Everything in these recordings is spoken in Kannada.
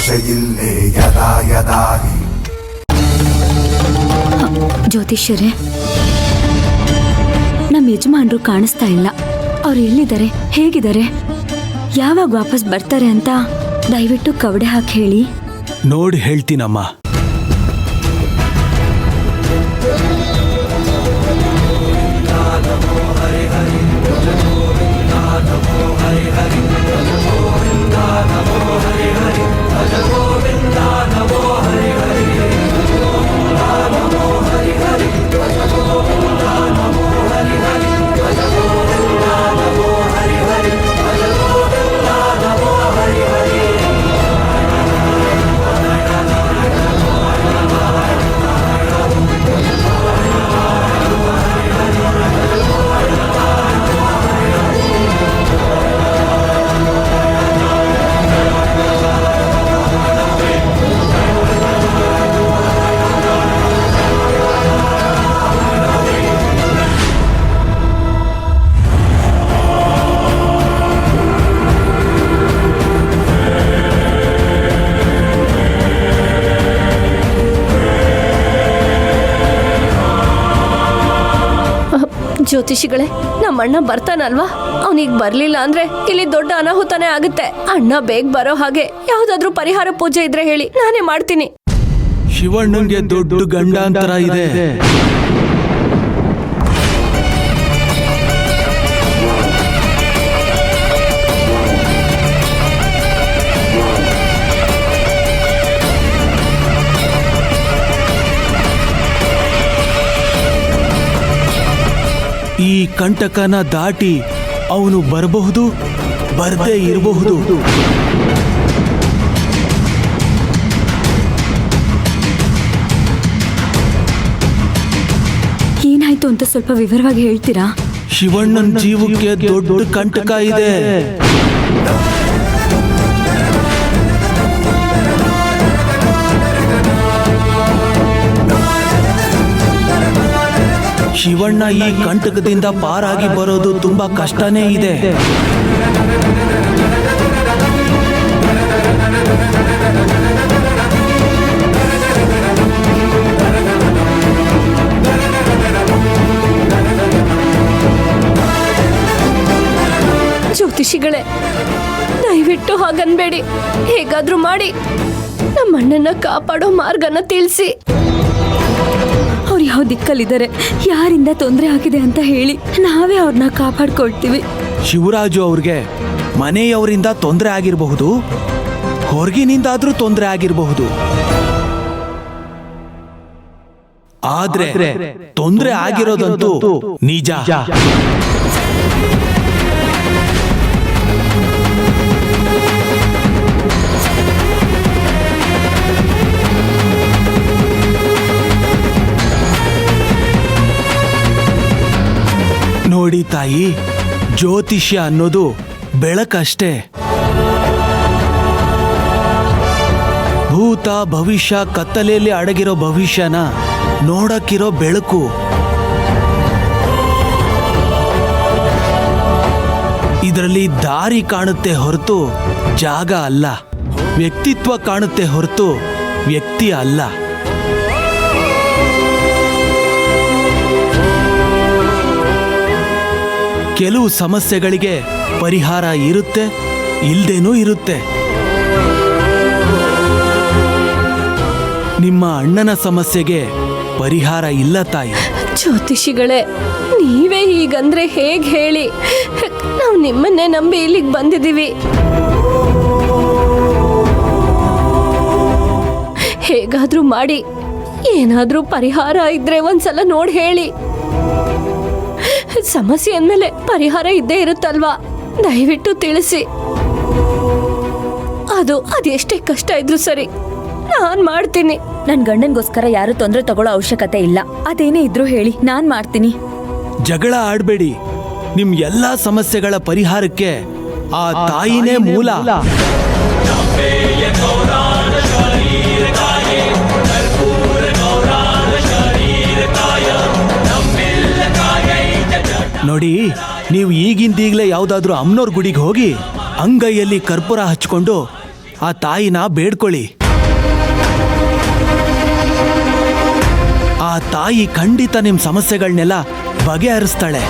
ಭಾಷೆಯಿಲ್ಲೇ ಯದಾ ಯದಾ ಹಿ. ಜ್ಯೋತಿಷ್ಯರೇ, ನಮ್ಮ ಯಜಮಾನ್ರು ಕಾಣಿಸ್ತಾ ಇಲ್ಲ. ಅವ್ರು ಎಲ್ಲಿದ್ದಾರೆ, ಹೇಗಿದ್ದಾರೆ, ಯಾವಾಗ ವಾಪಸ್ ಬರ್ತಾರೆ ಅಂತ ದಯವಿಟ್ಟು ಕವಡೆ ಹಾಕಿ ಹೇಳಿ. ನೋಡಿ ಹೇಳ್ತೀನಮ್ಮ. ಜ್ಯೋತಿಷಿಗಳೇ, ನಮ್ಮ ಅಣ್ಣ ಬರ್ತಾನಲ್ವಾ? ಅವನಿಗೆ ಬರ್ಲಿಲ್ಲ ಅಂದ್ರೆ ಇಲ್ಲಿ ದೊಡ್ಡ ಅನಾಹುತನೇ ಆಗುತ್ತೆ. ಅಣ್ಣ ಬೇಗ ಬರೋ ಹಾಗೆ ಯಾವ್ದಾದ್ರೂ ಪರಿಹಾರ ಪೂಜೆ ಇದ್ರೆ ಹೇಳಿ, ನಾನೇ ಮಾಡ್ತೀನಿ. ಶಿವಣ್ಣಂಗೆ ದೊಡ್ಡ ಗಂಡಾಂತರ ಇದೆ. ಈ ಕಂಟಕನ ದಾಟಿ ಅವನು ಬರಬಹುದು, ಬರ್ದೇ ಇರಬಹುದು. ಏನಾಯ್ತು ಅಂತ ಸ್ವಲ್ಪ ವಿವರವಾಗಿ ಹೇಳ್ತೀರಾ? ಶಿವಣ್ಣನ ಜೀವಕ್ಕೆ ದೊಡ್ಡ ಕಂಟಕ ಇದೆ. ಶಿವಣ್ಣ ಈ ಕಂಟಕದಿಂದ ಪಾರಾಗಿ ಬರೋದು ತುಂಬಾ ಕಷ್ಟನೇ ಇದೆ. ಜ್ಯೋತಿಷಿಗಳೇ, ದಯವಿಟ್ಟು ಹಾಗನ್ಬೇಡಿ. ಹೇಗಾದ್ರೂ ಮಾಡಿ ನಮ್ಮ ಅಣ್ಣನ ಕಾಪಾಡೋ ಮಾರ್ಗನ ತಿಳಿಸಿ. ಅವ್ರು ಯಾವ ದಿಕ್ಕಲ್ಲಿದ್ದಾರೆ, ಯಾರಿಂದ ತೊಂದರೆ ಆಗಿದೆ ಅಂತ ಹೇಳಿ, ನಾವೇ ಅವ್ರನ್ನ ಕಾಪಾಡ್ಕೊಳ್ತೀವಿ. ಶಿವರಾಜು ಅವ್ರಿಗೆ ಮನೆಯವರಿಂದ ತೊಂದರೆ ಆಗಿರಬಹುದು, ಹೊರಗಿನಿಂದಾದ್ರೂ ತೊಂದರೆ ಆಗಿರಬಹುದು. ಆದ್ರೆ ತೊಂದರೆ ಆಗಿರೋದಂತೂ ನಿಜ. ನೋಡಿ ತಾಯಿ, ಜ್ಯೋತಿಷ್ಯ ಅನ್ನೋದು ಬೆಳಕಷ್ಟೇ. ಭೂತ ಭವಿಷ್ಯ ಕತ್ತಲೆಯಲ್ಲಿ ಅಡಗಿರೋ ಭವಿಷ್ಯನ ನೋಡಕ್ಕಿರೋ ಬೆಳಕು. ಇದರಲ್ಲಿ ದಾರಿ ಕಾಣುತ್ತೆ ಹೊರತು ಜಾಗ ಅಲ್ಲ, ವ್ಯಕ್ತಿತ್ವ ಕಾಣುತ್ತೆ ಹೊರತು ವ್ಯಕ್ತಿ ಅಲ್ಲ. ಕೆಲವು ಸಮಸ್ಯೆಗಳಿಗೆ ಪರಿಹಾರ ಇರುತ್ತೆ, ಇಲ್ದೇನೂ ಇರುತ್ತೆ. ನಿಮ್ಮ ಅಣ್ಣನ ಸಮಸ್ಯೆಗೆ ಪರಿಹಾರ ಇಲ್ಲ ತಾಯಿ. ಜ್ಯೋತಿಷಿಗಳೇ, ನೀವೇ ಹೀಗಂದ್ರೆ ಹೇಗ್ ಹೇಳಿ? ನಾವು ನಿಮ್ಮನ್ನೇ ನಂಬಿ ಇಲ್ಲಿಗೆ ಬಂದಿದ್ದೀವಿ. ಹೇಗಾದ್ರೂ ಮಾಡಿ ಏನಾದ್ರೂ ಪರಿಹಾರ ಇದ್ರೆ ಒಂದ್ಸಲ ನೋಡಿ ಹೇಳಿ. ಸಮಸ್ಯೆ ಅಂದ್ಮೇಲೆ ಪರಿಹಾರ ಇದ್ದೇ ಇರುತ್ತಲ್ವಾ? ದಯವಿಟ್ಟು ತಿಳಿಸಿ. ಅದೆಷ್ಟೇ ಕಷ್ಟ ಇದ್ರು ಸರಿ, ನಾನ್ ಮಾಡ್ತೀನಿ. ನನ್ ಗಂಡನ್ಗೋಸ್ಕರ ಯಾರು ತೊಂದರೆ ತಗೊಳ್ಳೋ ಅವಶ್ಯಕತೆ ಇಲ್ಲ. ಅದೇನೇ ಇದ್ರೂ ಹೇಳಿ, ನಾನ್ ಮಾಡ್ತೀನಿ. ಜಗಳ ಆಡ್ಬೇಡಿ. ನಿಮ್ ಎಲ್ಲಾ ಸಮಸ್ಯೆಗಳ ಪರಿಹಾರಕ್ಕೆ ಆ ತಾಯಿನೇ ಮೂಲ. ನೋಡಿ, ನೀವು ಈಗಿಂದೀಗ್ಲೇ ಯಾವ್ದಾದ್ರೂ ಅಮ್ಮನವ್ರ ಗುಡಿಗೆ ಹೋಗಿ ಅಂಗೈಯಲ್ಲಿ ಕರ್ಪೂರ ಹಚ್ಕೊಂಡು ಆ ತಾಯಿನ ಬೇಡ್ಕೊಳ್ಳಿ. ಆ ತಾಯಿ ಖಂಡಿತ ನಿಮ್ಮ ಸಮಸ್ಯೆಗಳನ್ನೆಲ್ಲ ಬಗೆಹರಿಸ್ತಾಳೆ.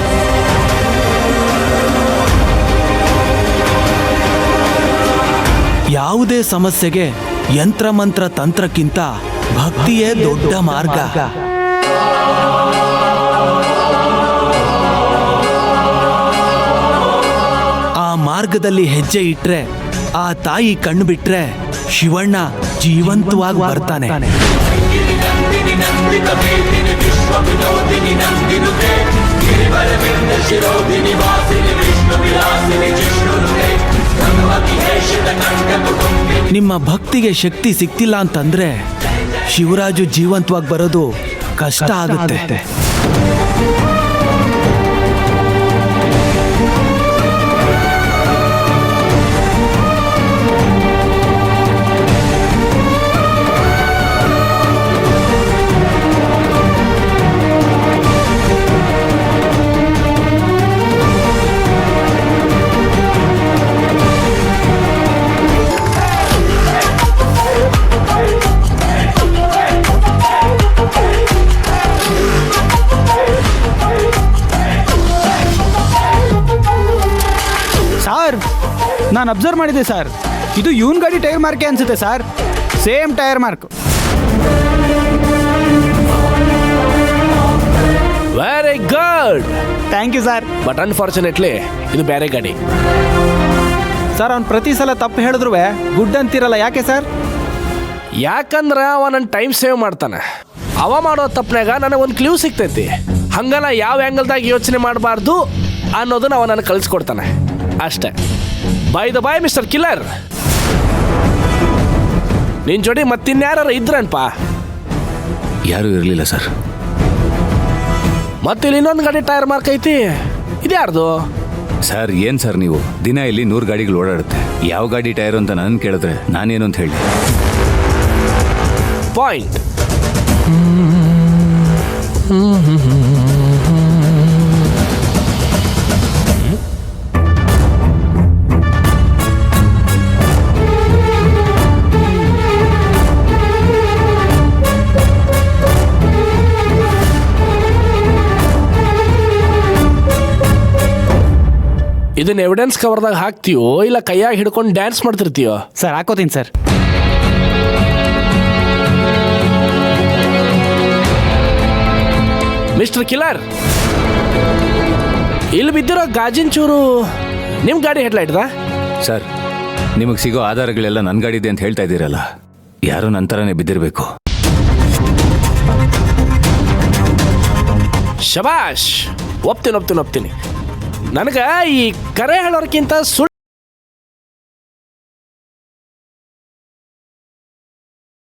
ಯಾವುದೇ ಸಮಸ್ಯೆಗೆ ಯಂತ್ರ ಮಂತ್ರ ತಂತ್ರಕ್ಕಿಂತ ಭಕ್ತಿಯೇ ದೊಡ್ಡ ಮಾರ್ಗ. ಆ ಮಾರ್ಗದಲ್ಲಿ ಹೆಜ್ಜೆ ಇಟ್ರೆ, ಆ ತಾಯಿ ಕಣ್ಣು ಬಿಟ್ರೆ ಶಿವಣ್ಣ ಜೀವಂತವಾಗಿ ಬರ್ತಾನೆ. ನಿಮ್ಮ ಭಕ್ತಿಗೆ ಶಕ್ತಿ ಸಿಕ್ತಿಲ್ಲ ಅಂತಂದ್ರೆ ಶಿವರಾಜು ಜೀವಂತವಾಗಿ ಬರೋದು ಕಷ್ಟ ಆಗುತ್ತೆ. ಸರ್, ನಾನು ಅಬ್ಸರ್ವ್ ಮಾಡಿದ್ದೆ ಸರ್, ಇದು ಇವನ್ ಗಾಡಿ ಟೈರ್ ಮಾರ್ಕೆ ಅನ್ಸುತ್ತೆ sir. Same tyre mark. Very good. Thank you sir. But unfortunately ಇದು ಬೇರೆ ಗಾಡಿ. ಸರ್, ಅವ್ನು ಪ್ರತಿ ಸಲ ತಪ್ಪು ಹೇಳಿದ್ರು ಗುಡ್ ಅಂತಿರಲ್ಲ, ಯಾಕೆ ಸರ್? ಯಾಕಂದ್ರೆ ಅವ ನನ್ನ ಟೈಮ್ ಸೇವ್ ಮಾಡ್ತಾನೆ. ಅವ ಮಾಡೋ ತಪ್ಪನಾಗ ನನಗೆ ಒಂದು ಕ್ಲೂ ಸಿಗ್ತೈತಿ. ಹಂಗಲ್ಲ ಯಾವ ಆ್ಯಂಗಲ್ದಾಗ ಯೋಚನೆ ಮಾಡಬಾರ್ದು ಅನ್ನೋದನ್ನ ಅವ ನನಗೆ ಕಳಿಸ್ಕೊಡ್ತಾನೆ ಅಷ್ಟೇ. By the boy mister killer, ನಿನ್ ಜೋಡಿ ಮತ್ತಿನ್ಯಾರ ಇದ್ರನ್ಪ? ಯಾರೂ ಇರಲಿಲ್ಲ ಸರ್. ಮತ್ತೆ ಇನ್ನೊಂದು ಗಾಡಿ ಟೈರ್ ಮಾರ್ಕ್ ಐತಿ, ಇದ್ಯಾರ್ದು? ಸರ್, ಏನು ಸರ್ ನೀವು ದಿನ ಇಲ್ಲಿ 100 ಗಾಡಿಗಳು ಓಡಾಡುತ್ತೆ. ಯಾವ ಗಾಡಿ ಟೈರು ಅಂತ ನನ್ನ ಕೇಳಿದ್ರೆ ನಾನೇನು ಅಂತ ಹೇಳಿ? ಪಾಯಿಂಟ್. ಇದನ್ನ ಎವಿಡೆನ್ಸ್ ಕವರ್ದಾಗ ಹಾಕ್ತೀಯೋ ಇಲ್ಲ ಕೈಯಾಗಿ ಹಿಡ್ಕೊಂಡು ಡ್ಯಾನ್ಸ್ ಮಾಡ್ತಿರ್ತೀಯೋ? ಸರ್, ಹಾಕೋತೀನಿ ಸರ್. ಮಿಸ್ಟರ್ ಕಿಲ್ಲರ್, ಇಲ್ಲಿ ಬಿದ್ದಿರೋ ಗಾಜಿನ ಚೂರು ನಿಮ್ಮ ಗಾಡಿ ಹೆಡ್ಲೈಟ್ದಾ? ಸರ್, ನಿಮಗೆ ಸಿಗೋ ಆಧಾರಗಳೆಲ್ಲ ನನ್ನ ಗಾಡಿದೆ ಅಂತ ಹೇಳ್ತಾ ಇದ್ದೀರಲ್ಲ, ಯಾರೋ ನನ್ನ ಥರನೇ ಬಿದ್ದಿರಬೇಕು. ಶಬಾಷ್, ಒಪ್ತೀನಿ. ನನಗೆ ಈ ಕರೆ ಹೇಳೋರ್ಕಿಂತ ಸುಳ್ಳು